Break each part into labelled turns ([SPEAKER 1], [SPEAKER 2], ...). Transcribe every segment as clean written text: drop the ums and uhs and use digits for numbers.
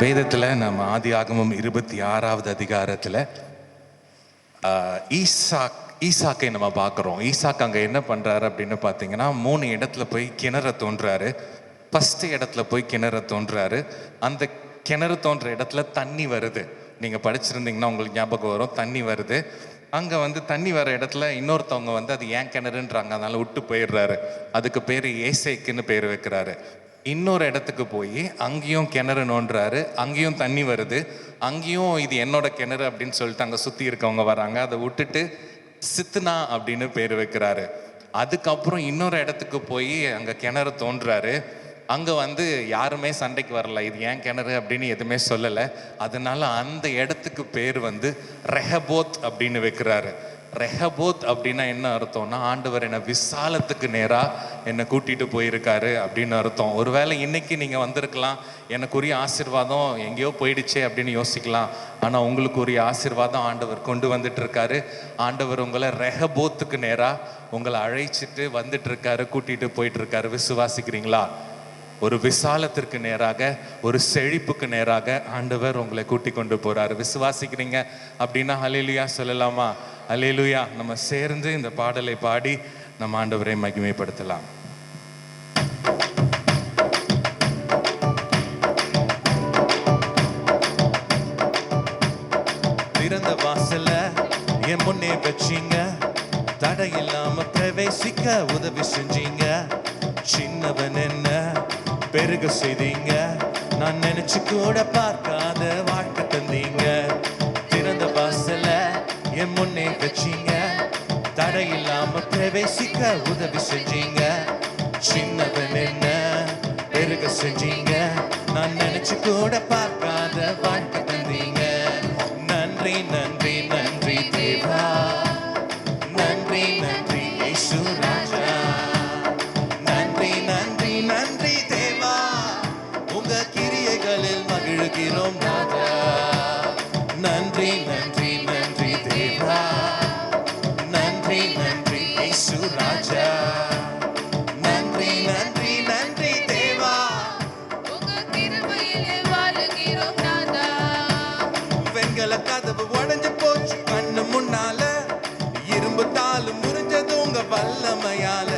[SPEAKER 1] வேதத்தில் நம்ம ஆதியாகமம் 26வது அதிகாரத்தில் ஈசாக்கை நம்ம பார்க்குறோம். ஈசாக் அங்கே என்ன பண்ணுறாரு அப்படின்னு பார்த்தீங்கன்னா, 3 இடத்துல போய் கிணற தோன்றாரு. ஃபஸ்ட்டு இடத்துல போய் கிணற தோன்றாரு. அந்த கிணறு தோன்ற இடத்துல தண்ணி வருது. நீங்கள் படிச்சிருந்தீங்கன்னா உங்களுக்கு ஞாபகம் வரும். தண்ணி வருது. அங்கே தண்ணி வர இடத்துல இன்னொருத்தவங்க அது ஏன் கிணறுன்றாங்க, அதனால விட்டு போயிடுறாரு. அதுக்கு பேர் ஏசேக்குன்னு பேர் வைக்கிறாரு. இன்னொரு இடத்துக்கு போய் அங்கேயும் கிணறு நோண்டுறாரு. அங்கேயும் தண்ணி வருது. அங்கேயும் இது என்னோட கிணறு அப்படின்னு சொல்லிட்டு அங்கே சுற்றி இருக்கவங்க வராங்க. அதை விட்டுட்டு சித்னா அப்படின்னு பேர் வைக்கிறாரு. அதுக்கப்புறம் இன்னொரு இடத்துக்கு போய் அங்கே கிணறு தோன்றாரு. அங்கே யாருமே சண்டைக்கு வரல, இது ஏன் கிணறு அப்படின்னு எதுவுமே சொல்லலை. அதனால அந்த இடத்துக்கு பேர் ரெஹபோத் அப்படின்னு வைக்கிறாரு. ரெஹபோத் அப்படின்னா என்ன அர்த்தம்னா, ஆண்டவர் என்னை விசாலத்துக்கு நேராக என்னை கூட்டிகிட்டு போயிருக்காரு அப்படின்னு அர்த்தம். ஒருவேளை இன்னைக்கு நீங்கள் வந்திருக்கலாம், எனக்குரிய ஆசீர்வாதம் எங்கேயோ போயிடுச்சே அப்படின்னு யோசிக்கலாம். ஆனால் உங்களுக்கு உரிய ஆசீர்வாதம் ஆண்டவர் கொண்டு வந்துட்டு இருக்காரு. ஆண்டவர் உங்களை ரெஹபோத்துக்கு நேராக உங்களை அழைச்சிட்டு வந்துட்டு இருக்காரு, கூட்டிகிட்டு போயிட்டு இருக்காரு. விசுவாசிக்கிறீங்களா? ஒரு விசாலத்திற்கு நேராக, ஒரு செழிப்புக்கு நேராக ஆண்டவர் உங்களை கூட்டி கொண்டு போறாரு. விசுவாசிக்கிறீங்க அப்படின்னா ஹல்லேலூயா சொல்லலாமா? ஹல்லேலூயா. நம்ம சேர்ந்து இந்த பாடலை பாடி நம்ம ஆண்டவரை மகிமைப்படுத்தலாம். திறந்த வாசல்ல என் முன்னே வச்சீங்க, தடை இல்லாம பிரவேசிக்க உதவி செஞ்சீங்க. சின்னவன் என்ன பெருக செய்தீங்க, நான் நினைச்சு கூட பார்க்காத வாழ்க்கை தந்தீங்க. திறந்த வாசல்ல என் முன்னே வச்சீங்க, தடை இல்லாம பிரவேசிக்க உதவி செஞ்சீங்க. சின்னவன் என்ன பெருக செஞ்சீங்க, நான் நினைச்சு கூட பார்க்காத வாழ்க்கை தந்தீங்க. நன்றி நன்றி நன்றி தேவா, நன்றி நன்றி இயேசு ராஜா. நன்றி நன்றி நன்றி தேவா, உங்க கிரியைகளில் மகிழ்கிறோம் ராஜா. நன்றி நன்றி நன்றி தேவா, நன்றி நன்றி இயேசு ராஜா. நன்றி நன்றி நன்றி தேவா, உங்க கிருபையிலே வாழுகிறோம் ராஜா. வெண்கல கதவு உடைஞ்சு போச்சு கண்ணு முன்னால, இரும்பு தாளு முறிஞ்சது உங்க வல்லமையால.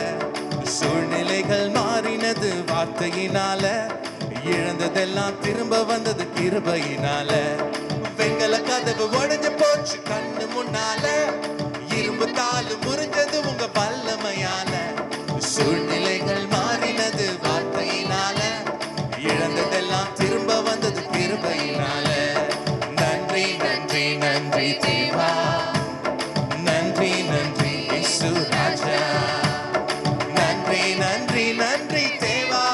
[SPEAKER 1] சூழ்நிலைகள் மாறினது வார்த்தையினால, இழந்ததெல்லாம் திரும்ப வந்தது கிருபையினால. வெண்கல கதவு உடைஞ்சு போச்சு கண்ணு முன்னால, இரும்பு தாளு முறிஞ்சது உங்க வல்லமையால. சூழ்நிலைகள் மாறினது வார்த்தையினால, இழந்ததெல்லாம் திரும்ப வந்தது கிருபையினால. நன்றி நன்றி நன்றி தேவா, நன்றி நன்றி இயேசு ராஜா. நன்றி நன்றி நன்றி தேவா,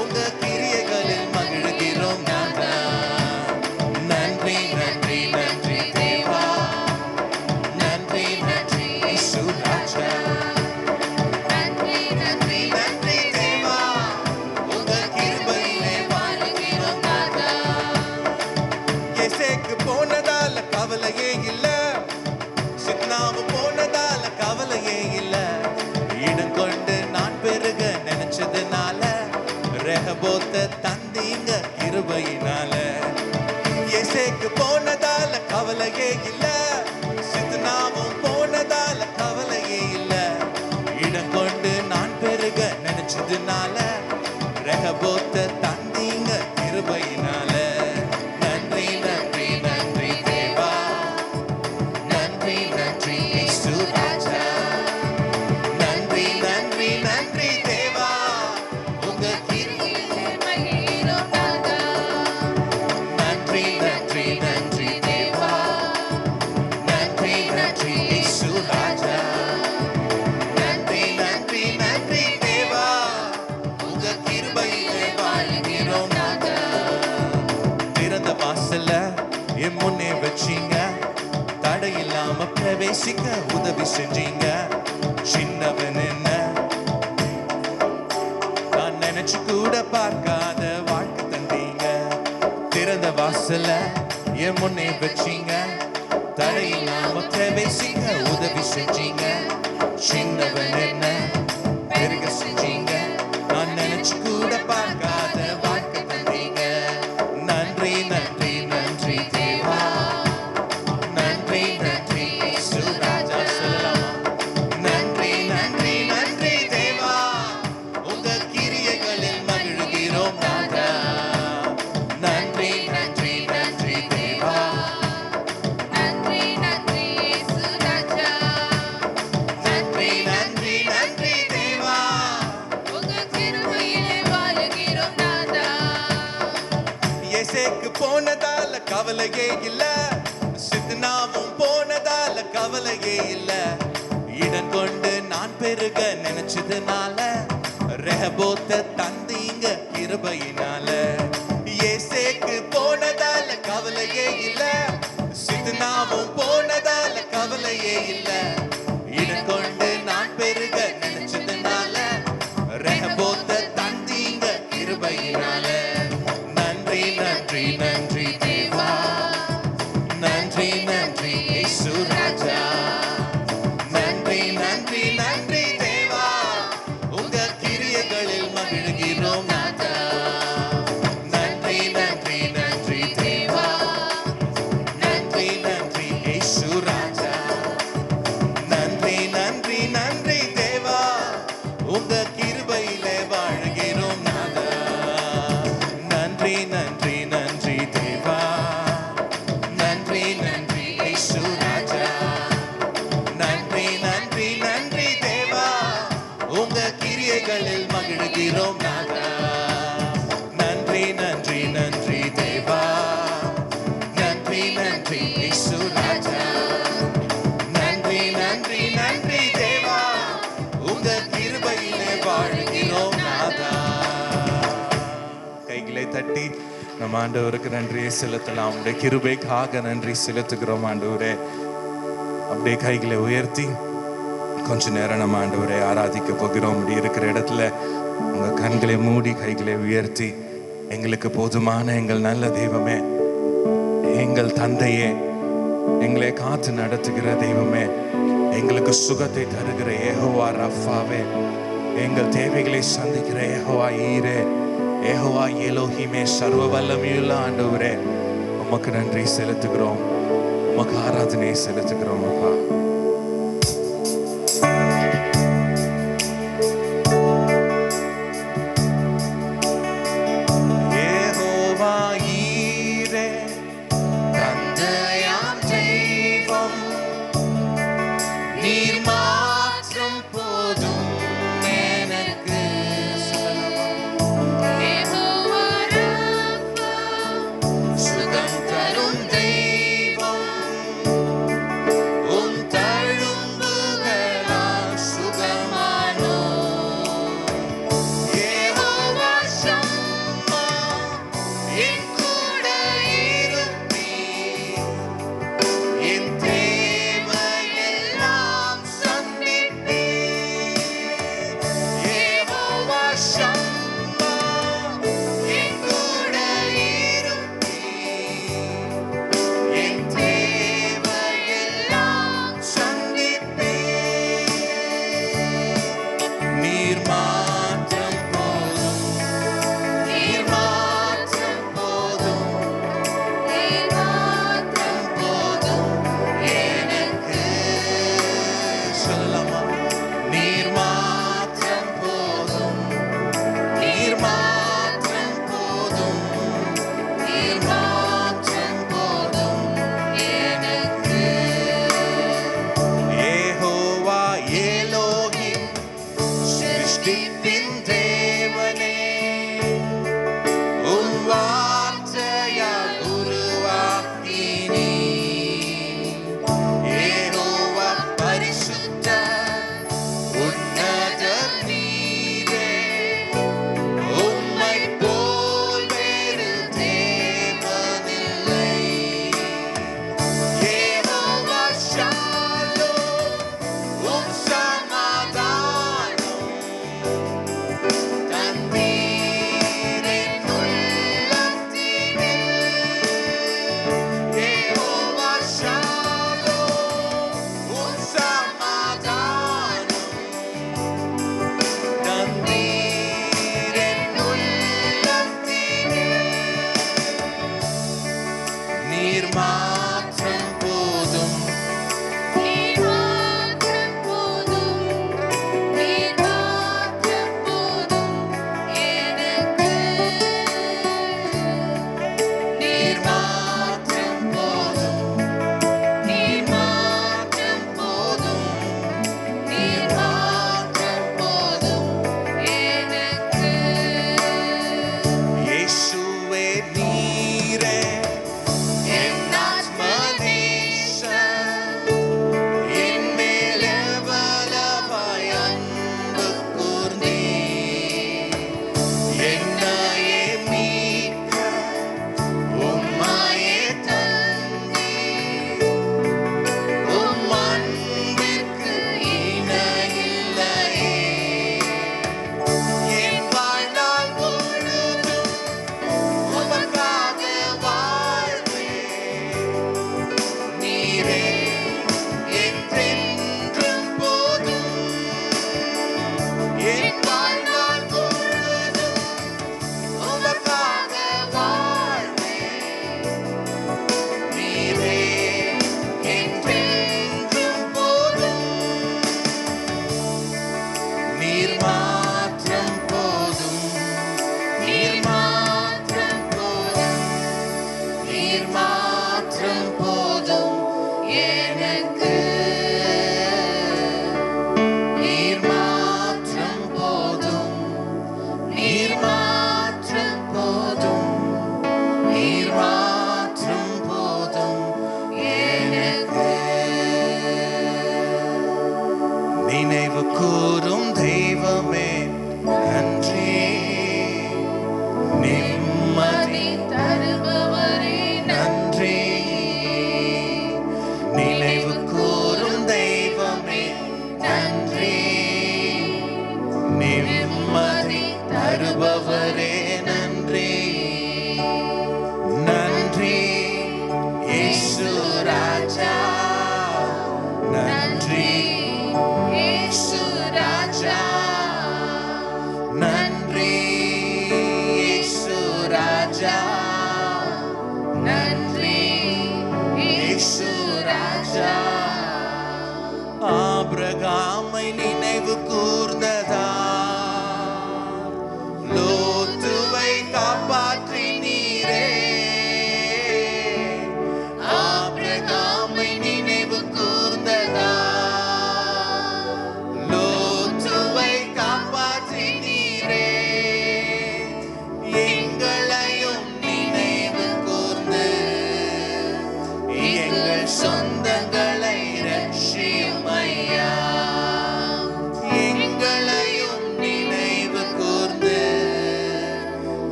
[SPEAKER 1] உங்க கிரியைகளில் மகிழ்கிறோம் நாதா. நன்றி நன்றி நன்றி தேவா, நன்றி நன்றி இயேசு ராஜா. நன்றி நன்றி நன்றி தேவா, உங்க கிருபையிலே வாழுகிறோம் நாதா. எசேக்கு போனதால கவலையே இல்ல, சித்னாவு போனதால கவலையே இல்ல. இடம் கொண்டு நான் பெருக நினைச்சதுனால, ரெஹபோத்தை தந்தீங்க கிருபையினால. எசேக்கு போனதால கவலையே இல்ல, சித்னாவும் போனதால கவலையே இல்ல. இடம் கொண்டு நான் பெருக நினைச்சதுனால, ரெஹபோத்தை தந்தீங்க கிருபையினால. நன்றி நன்றி நன்றி தேவா, நன்றி நன்றி இயேசு ராஜா. நன்றி நன்றி நன்றி தேவா, உங்க கிருபையிலே மகிழ்கிறோம் நாதா. நன்றி நன்றி நன்றி தேவா, நன்றி நன்றி இயேசு ராஜா. நன்றி நன்றி நன்றி தேவா, உங்க கிருபையிலே வாழுகிறோம் நாதா. திறந்த வாசல்ல என் முன்னே வச்சீங்க, தடை இல்லாம பிரவேசிக்க உதவி செஞ்சீங்க. சின்னவன் என்ன நான் நினைச்சு கூட பார்க்காத வாழ்க்கை தந்தீங்க. திறந்த வாசல்ல என் முன்னே வச்சீங்க, தடை இல்லாம பிரவேசிக்க உதவி செஞ்சீங்க. சின்னவன் என்ன பெருக செஞ்சீங்க, நான் நினைச்சு கூட பார்க்காத வாழ்க்கை தந்தீங்க. நன்றி
[SPEAKER 2] போனதால கவலையே இல்ல, சித்னாவும் போனதால கவலையே இல்ல. இடம் கொண்டு நான் பெருக நினைச்சதுனால ரெஹபோத்த தந்தீங்க கிருபையினால. ஏசேக்கு போனதால கவலையே இல்ல, சித்னாவும் போனதால கவலையே இல்ல. இடம் கொண்டு நான் பெருக நினைச்சதுனால ரெஹபோத்த தந்தீங்க கிருபையினால. நன்றி நன்றி நன்றி தேவா, நன்றி நன்றி இயேசு ராஜா. நன்றி நன்றி நன்றி தேவா, உங்க கிரியைகளில் மகிழ்கிறோம் நாதா. நன்றி நன்றி நன்றி தேவா, நன்றி நன்றி இயேசு ராஜா. நன்றி நன்றி நன்றி தேவா, உங்க கிருபையிலே வாழ்கிறோம் நாதா. நன்றி நன்றி நன்றி தேவா, நன்றி நன்றி இயேசு ராஜா. நன்றி நன்றி நன்றி தேவா, உங்க கிரியைகளில் மகிழ்கிறோம் நாதா. நன்றி நன்றி நன்றி தேவா, நன்றி நன்றி இயேசு ராஜா. நன்றி நன்றி நன்றி தேவா, உங்க கிருபையிலே வாழ்கிறோம் நாதா. கைகளை தட்டி நம்ம ஆண்டவருக்கு நன்றியை செலுத்தலாம். உடைய கிருபைக்காக நன்றி செலுத்துகிறோம் ஆண்டவரே. அப்படியே கைகளை உயர்த்தி கொஞ்ச நேரம் நம்ம ஆண்டவரை ஆராதிக்க போகிறோம். இப்படி இருக்கிற இடத்துல உங்க கண்களை மூடி கைகளை உயர்த்தி, எங்களுக்கு போதுமான எங்கள் நல்ல தெய்வமே, எங்கள் தந்தையே, எங்களை காத்து நடத்துகிற தெய்வமே, எங்களுக்கு சுகத்தை தருகிற யெகோவா ரஃபாவே, எங்கள் தேவைகளை சந்திக்கிற யெகோவா ஈரே, யெகோவா எலோஹிமே, சர்வ வல்லமையுள்ள ஆண்டவரே, உமக்கு நன்றி செலுத்துகிறோம், உமக்கு ஆராதனை செலுத்துகிறோம் அப்பா. யெகோவா ஈரே, தந்தையாம் தெய்வம், நீர் மாற்றம் போதும் எனக்கு.
[SPEAKER 3] யெகோவா ரப்பா,
[SPEAKER 2] சுகம் தரும் தெய்வம், உம் தழும்புகளால் சுகமானோம். யெகோவா ஷம்மா, என் கூட இருப்பீர், என் தேவையெல்லாம் சந்திப்பீர். யெகோவா ஷம்மா, என் கூட இருப்பீர், என் தேவையெல்லாம் சந்திப்பீர். நீர் மாற்றம் போதும், நீர் மாற்றம் போதும்,
[SPEAKER 3] நீர் மாத்திரம்
[SPEAKER 2] போதும் எனக்கு. சொல்லலாமா? நீர் மாற்றம் போதும், நீர் மாற்றம் போதும், நீர் மாற்றம் போதும் எனக்கு. யெகோவா எலோஹிம், சிருஷ்டிப்பின் தேவனே, உம் வார்த்தையால் உருவாக்கினீர். யெகோவா பரிசுத்தர், உன்னதர் நீரே, உம்மைப் போல் வேறு தேவனில்லை. யெகோவா ஷாலோம், உம் சமாதானம் தந்தீர் என் உள்ளத்தினில். யெகோவா ஷாலோம், உம் சமாதானம் தந்தீர் என் உள்ளத்தினில். நீர் மாற்றம் போதும்,
[SPEAKER 3] நீர் மாத்திரம் போதும், நீர் மாத்திரம் போதும்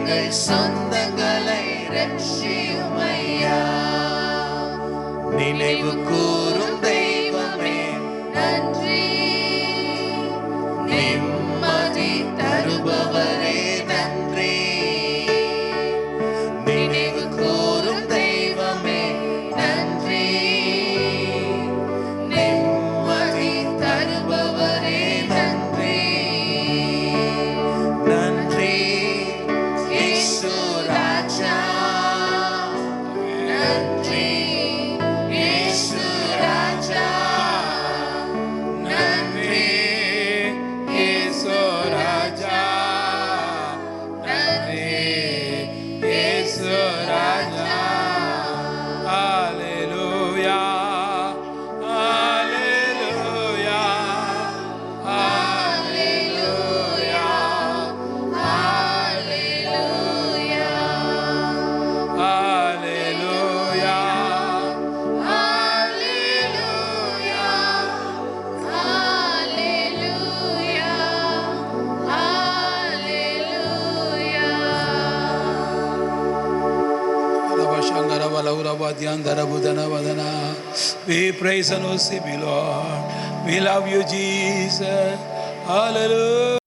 [SPEAKER 3] எங்கள் சொந்தங்களை ரட்சியுமையா.
[SPEAKER 2] நினைவு கூறும் தெய்வமே
[SPEAKER 3] நன்றி. நிம்மதி தருபவரே நன்றி. நினைவு கூறும் தெய்வமே நன்றி. நிம்மதி தருபவரே நன்றி.
[SPEAKER 2] நன்றி
[SPEAKER 3] இயேசு ராஜா. நன்றி இயேசு ராஜா. நன்றி
[SPEAKER 2] இயேசு ராஜா
[SPEAKER 3] நன்றி
[SPEAKER 2] இயேசு ராஜா ஹalleluya ஹalleluya ஹalleluya
[SPEAKER 3] ஹalleluya.
[SPEAKER 2] ஹalleluya
[SPEAKER 3] Hallelujah, hallelujah.
[SPEAKER 4] We praise and worship you, Lord. We love you, Jesus. Hallelujah.